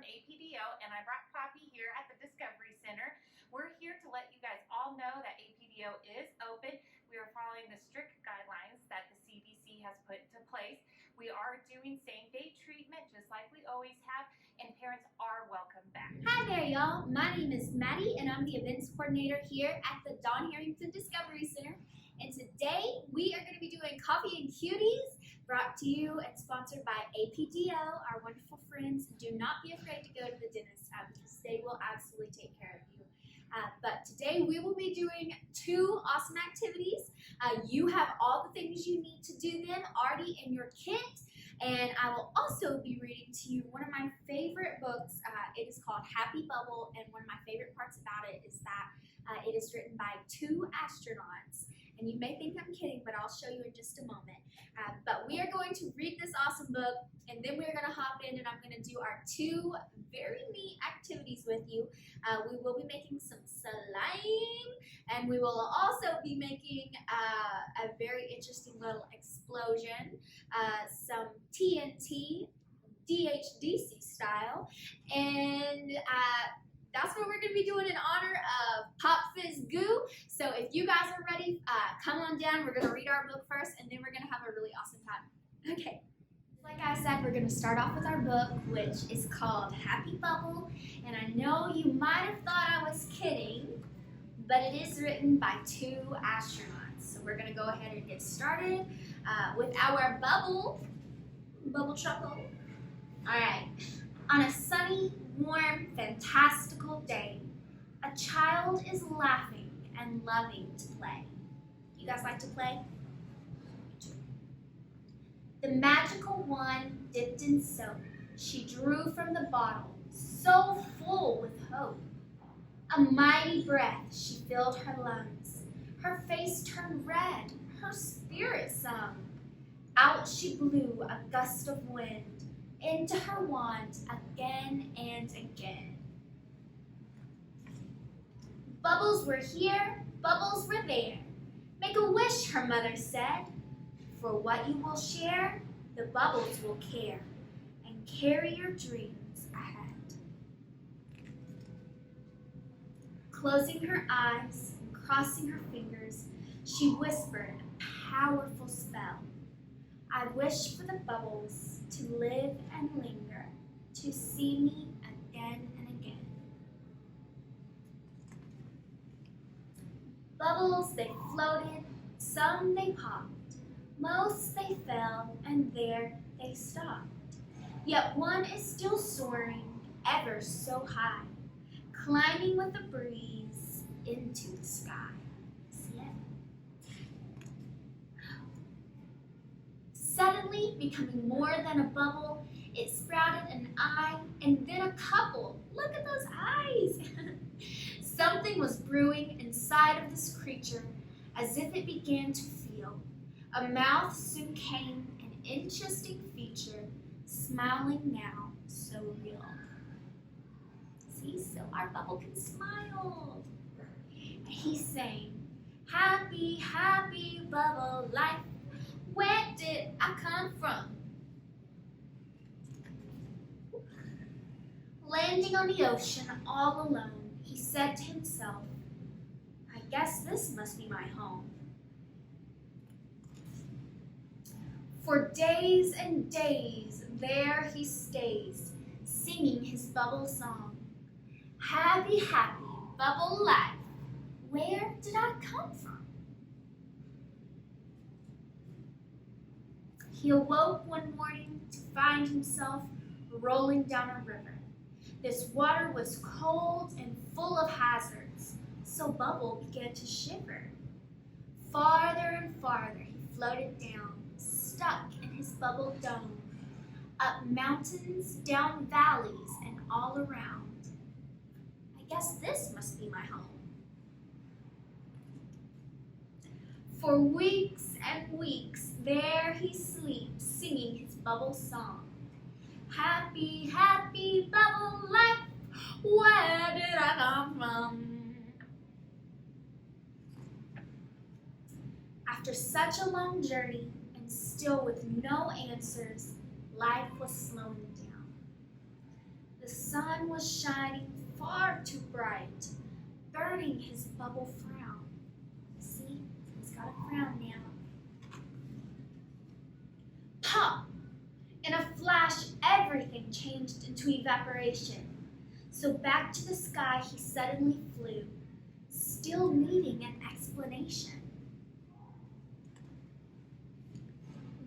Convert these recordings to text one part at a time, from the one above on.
APDO, and I brought Poppy here at the Discovery Center. We're here to let you guys all know that APDO is open. We are following the strict guidelines that the CDC has put into place. We are doing same-day treatment just like we always have, and parents are welcome back. Hi there, y'all. My name is Maddie, and I'm the events coordinator here at the Don Harrington Discovery Center. And today we are going to be doing Coffee Cuties, brought to you and sponsored by APDO, our wonderful friends. Do not be afraid to go to the dentist because they will absolutely take care of you. But today we will be doing two awesome activities. You have all the things you need to do them already in your kit. And I will also be reading to you one of my favorite books. It is called Happy Bubble, and one of my favorite parts about it is that it is written by two astronauts. And you may think I'm kidding, but I'll show you in just a moment. But we are going to read this awesome book, and then we're going to hop in and I'm going to do our two very neat activities with you. We will be making some slime, and we will also be making a very interesting little explosion, some TNT, DHDC style, and that's what we're going to be doing in honor of Pop Fizz Goo. So if you guys are ready, come on down. We're going to read our book first, and then we're going to have a really awesome time. Okay. Like I said, we're going to start off with our book, which is called Happy Bubble. And I know you might have thought I was kidding, but it is written by two astronauts. So we're going to go ahead and get started with our bubble chuckle. All right. On a sunny, warm, fantastical day, a child is laughing and loving to play. You guys like to play? The magical wand dipped in soap, she drew from the bottle, so full with hope. A mighty breath she filled her lungs. Her face turned red, her spirit sung. Out she blew a gust of wind, into her wand again and again. Bubbles were here, bubbles were there. Make a wish, her mother said. For what you will share, the bubbles will care and carry your dreams ahead. Closing her eyes and crossing her fingers, she whispered a powerful spell. I wish for the bubbles to live and linger, to see me again and again. Bubbles, they floated, some they popped, most they fell, and there they stopped. Yet one is still soaring ever so high, climbing with the breeze into the sky. See it? Suddenly, becoming more than a bubble, it sprouted an eye and then a couple. Look at those eyes! Something was brewing inside of this creature as if it began to feel. A mouth soon came, an interesting feature, smiling now, so real. See, so our bubble can smile. And he's saying, happy, happy bubble life. Where did I come from? Landing on the ocean all alone, he said to himself, I guess this must be my home. For days and days there he stays, singing his bubble song. Happy, happy bubble life, where did I come from? He awoke one morning to find himself rolling down a river. This water was cold and full of hazards, so Bubble began to shiver. Farther and farther he floated down, stuck in his bubble dome, up mountains, down valleys, and all around. I guess this must be my home. For weeks and weeks there he sleeps, singing his bubble song. Happy, happy bubble life, where did I come from? After such a long journey, and still with no answers, life was slowing down. The The sun was shining far too bright, burning his bubble frown. See, he's got a frown now. Pop! In a flash, everything changed into evaporation. So back to the sky he suddenly flew, still needing an explanation.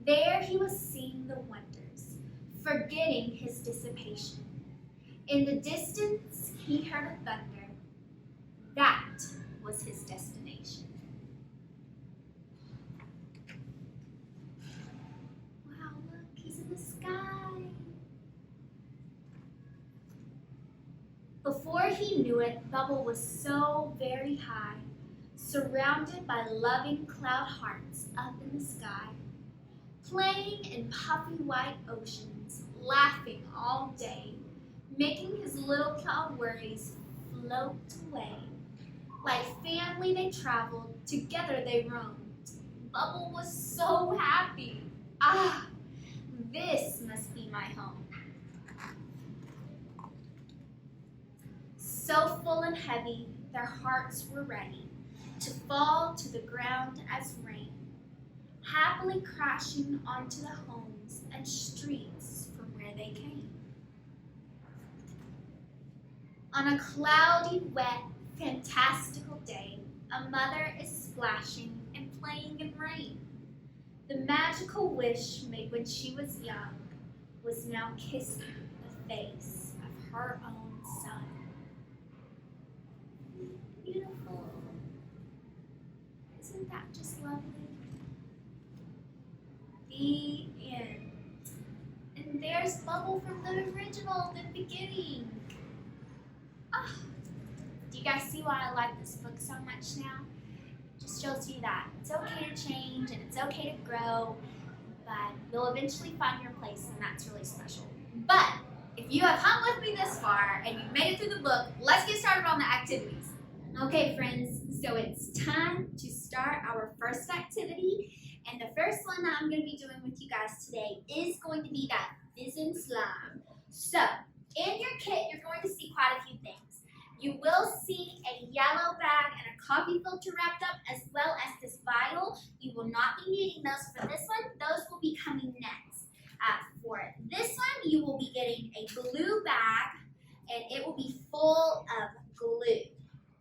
There he was seeing the wonders, forgetting his dissipation. In the distance, he heard a thunder. That was his destination. Wow, look, he's in the sky. Before he knew it, Bubble was so very high, surrounded by loving cloud hearts up in the sky, playing in puffy white oceans, laughing all day, making his little cloud worries float away. Like family they traveled, together they roamed. Bubble was so happy. Ah, this must be my home. So full and heavy, their hearts were ready to fall to the ground as rain, happily crashing onto the homes and streets from where they came. On a cloudy, wet, fantastical day, a mother is splashing and playing in rain. The magical wish made when she was young was now kissing the face of her own son. Beautiful. Isn't that just lovely? The end. And there's Bubble from the original, the beginning. Oh, do you guys see why I like this book so much now? It just shows you that it's okay to change and it's okay to grow, but you'll eventually find your place, and that's really special. But if you have hung with me this far and you've made it through the book, let's get started on the activities. Okay, friends, so it's time to start our first activity. And the first one that I'm going to be doing with you guys today is going to be that Fizzing Slime. So, in your kit, you're going to see quite a few things. You will see a yellow bag and a coffee filter wrapped up, as well as this vial. You will not be needing those for this one. Those will be coming next. For this one, you will be getting a blue bag, and it will be full of glue.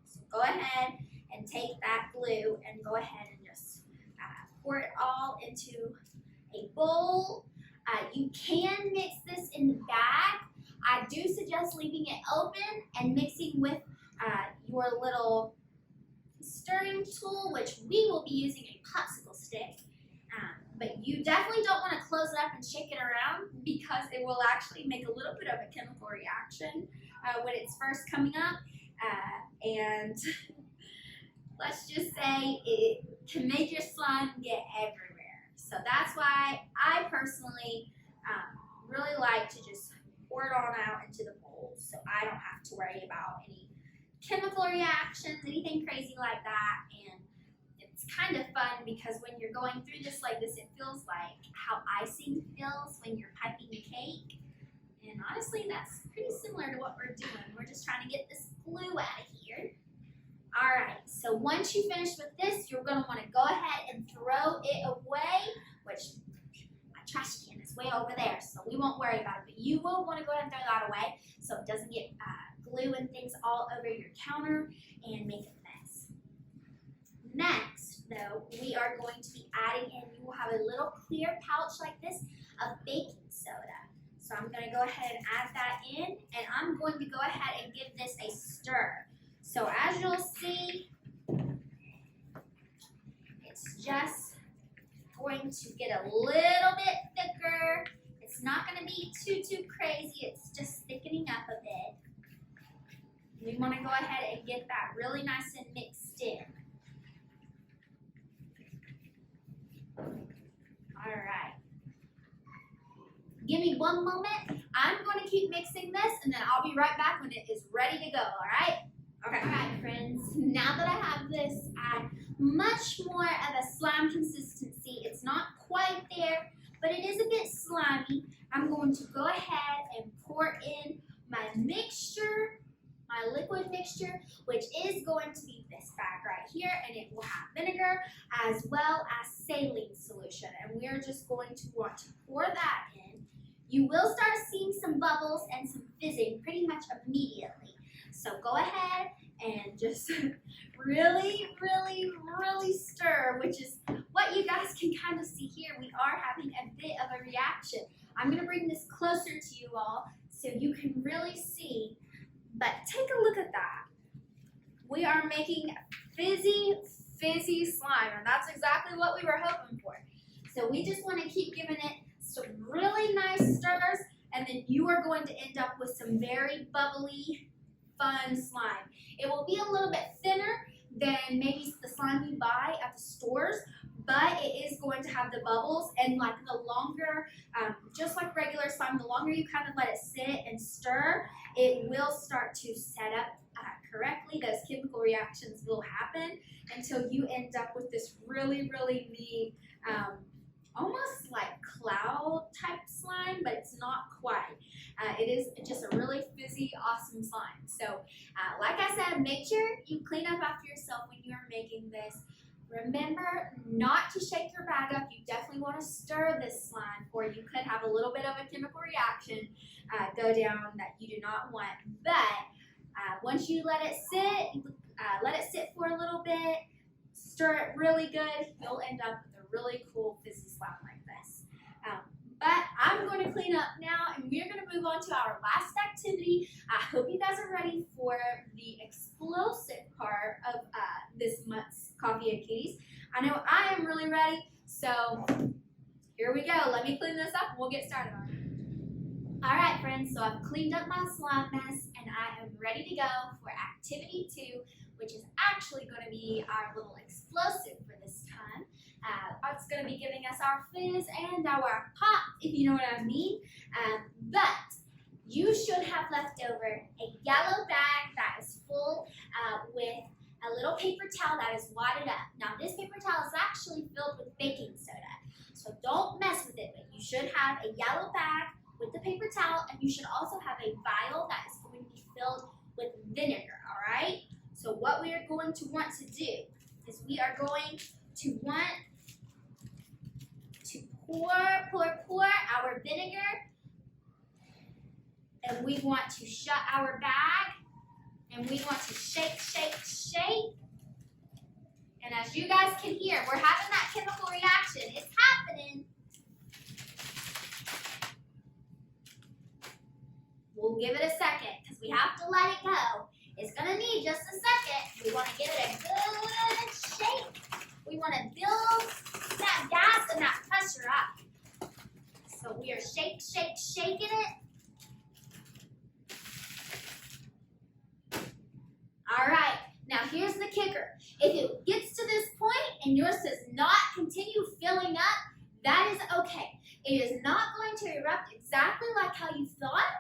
So go ahead and take that glue and go ahead and just pour it all into a bowl. You can mix this in the bag. I do suggest leaving it open and mixing with your little stirring tool, which we will be using a popsicle stick. But you definitely don't want to close it up and shake it around, because it will actually make a little bit of a chemical reaction when it's first coming up. And let's just say it can make your slime get everywhere. So that's why I personally really like to just pour it on out into the bowl, so I don't have to worry about any chemical reactions, anything crazy like that. And it's kind of fun because when you're going through this like this, it feels like how icing feels when you're piping a cake. And honestly, that's pretty similar to what we're doing. We're just trying to get this glue out of here. All right, so once you finish with this, you're going to want to go ahead and throw it away, which my trash can is way over there, so we won't worry about it. But you will want to go ahead and throw that away so it doesn't get glue and things all over your counter and make a mess. Next, though, we are going to be adding in, you will have a little clear pouch like this of baking soda. So I'm going to go ahead and add that in, and I'm going to go ahead and give this a stir. So as you'll see, it's just going to get a little bit thicker. It's not going to be too crazy. It's just thickening up a bit. We want to go ahead and get that really nice and mixed in. All right. Give me one moment. I'm going to keep mixing this, and then I'll be right back when it is ready to go, all right? Okay. All right, friends. Now that I have this at much more of a slime consistency, it's not quite there, but it is a bit slimy. I'm going to go ahead and pour in my well as saline solution, and we're just going to want to pour that in. You will start seeing some bubbles and some fizzing pretty much immediately. So go ahead and just really stir, which is what you guys can kind of see here. We are having a bit of a reaction. I'm going to bring this closer to you all so you can really see, but take a look at that. We are making fizzy slime, and that's exactly what we were hoping for. So we just want to keep giving it some really nice stirs, and then you are going to end up with some very bubbly, fun slime. It will be a little bit thinner than maybe the slime you buy at the stores, but it is going to have the bubbles, and like the longer, just like regular slime, the longer you kind of let it sit and stir, it will start to set up correctly. Those chemical reactions will happen until you end up with this really neat, almost like cloud type slime, but it's not quite. It is just a really fizzy, awesome slime. So like I said, make sure you clean up after yourself when you are making this. Remember not to shake your bag up. You definitely want to stir this slime, or you could have a little bit of a chemical reaction go down that you do not want. But once you let it sit for a little bit, stir it really good, you'll end up with a really cool fizzy slime like this. But I'm going to clean up now, and we're going to move on to our last activity. I hope you guys are ready for the explosive part of this month's Coffee and Cuties. I know I am really ready, so here we go. Let me clean this up, and we'll get started on it. All right, friends, so I've cleaned up my slime mess, and I am ready to go for activity 2, which is actually going to be our little explosive for this time. It's going to be giving us our fizz and our pop, if you know what I mean. But you should have left over a yellow bag that is full with a little paper towel that is wadded up. Now, this paper towel is actually filled with baking soda, so don't mess with it. But you should have a yellow bag with the paper towel, and you should also have a vial that is going to be filled with vinegar, all right? So what we are going to want to do is we are going to want to pour our vinegar, and we want to shut our bag, and we want to shake. And as you guys can hear, we're having that chemical reaction. It's happening. We'll give it a second because we have to let it go. It's going to need just a second. We want to give it a good shake. We want to build that gas and that pressure up. So we are shaking it. All right, now here's the kicker. If it gets to this point and yours does not continue filling up, that is okay. It is not going to erupt exactly like how you thought,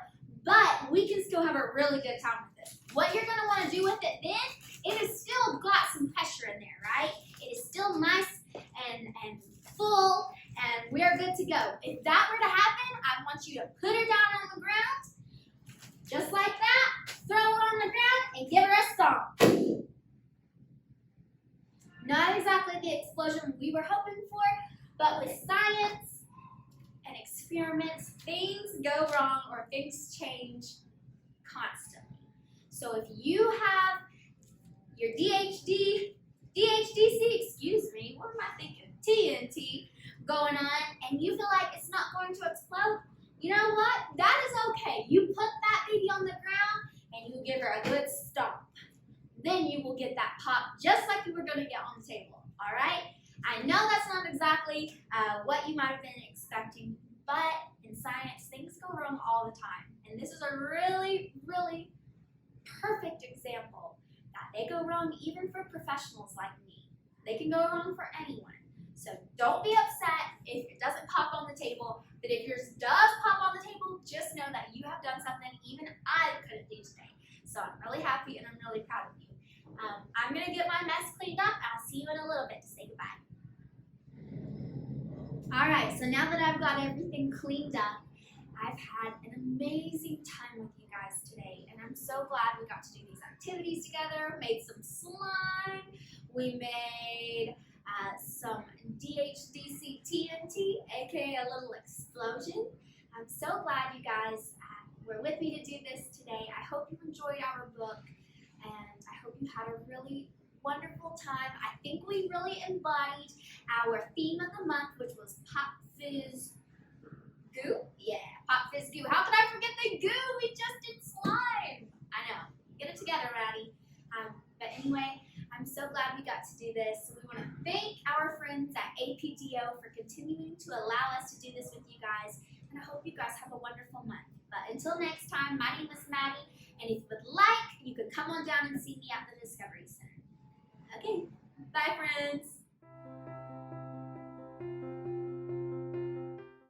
but we can still have a really good time with this. What you're going to want to do with it then, it has still got some pressure in there, right? It is still nice and full, and we're good to go. If that were to happen, I want you to put her down on the ground, just like that, throw her on the ground, and give her a stomp. Not exactly the explosion we were hoping for, but with science and experiments, things go wrong or things change constantly. So if you have your DHDC, what am I thinking? TNT going on, and you feel like it's not going to explode, you know what? That is okay. You put that baby on the ground and you give her a good stomp. Then you will get that pop just like you were going to get on the table, all right? I know that's not exactly what you might have been expecting, but in science, things go wrong all the time. And this is a really perfect example that they go wrong even for professionals like me. They can go wrong for anyone. So don't be upset if it doesn't pop on the table, but if yours does pop on the table, just know that you have done something even I couldn't do today. So I'm really happy and I'm really proud of you. I'm going to get my mess cleaned up, and I'll see you in a little bit to say goodbye. All right, so now that I've got everything cleaned up, I've had an amazing time with you guys today, and I'm so glad we got to do these activities together, made some slime, we made some DHDC TNT, aka a little explosion. I'm so glad you guys were with me to do this today. I hope you enjoyed our book, and I hope you had a really wonderful time. I think we really embodied our theme of the month, which was Pop Fizz Goo. Yeah, Pop Fizz Goo. How could I forget the goo? We just did slime. I know. Get it together, Maddie. But anyway, I'm so glad we got to do this. We want to thank our friends at APDO for continuing to allow us to do this with you guys. And I hope you guys have a wonderful month. But until next time, my name is Maddie. And if you would like, you could come on down and see me at the Discovery Center. Okay, bye friends.